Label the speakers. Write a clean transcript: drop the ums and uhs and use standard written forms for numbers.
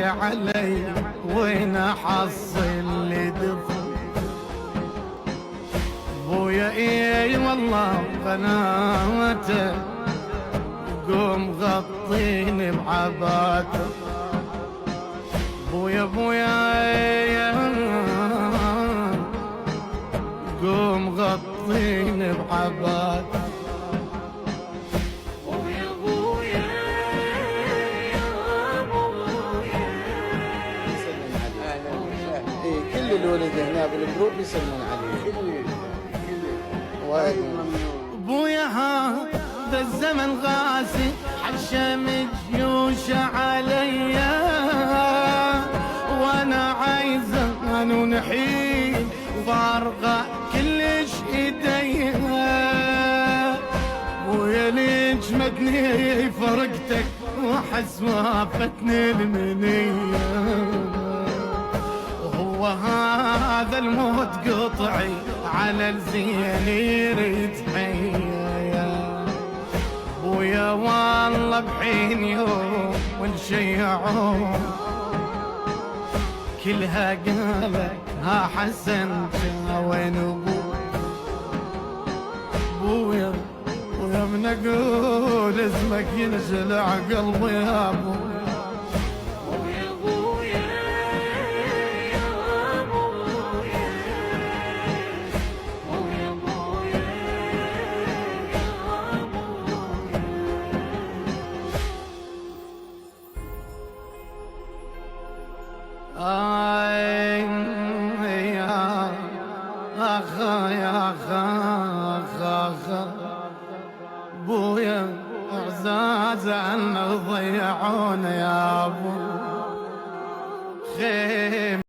Speaker 1: علي وين احصل لي دفن بويا اي والله قناته قوم غطيني بعباته بويا بويا قوم غطيني بعباته
Speaker 2: كل الولد هنا بالجروب يسلمون عليه. وايد
Speaker 1: بويا هذا الزمن غاسي حشم جيوش عليا وانا عايزه ونحيل فارغه كلش ايديا بويا ليش مدني فرقتك واحس وافتني المنيه وهذا الموت قطعي على الزين يريد حيا بويا والله بحين يوم والشيعون كلها قالت ها حسن وين ابوي بويا بويا من اقول اسمك ينزلع قلبي يا ابوي يا أخا يا أخا بويا اعزاز عنا ضيعونا يا ابو خيم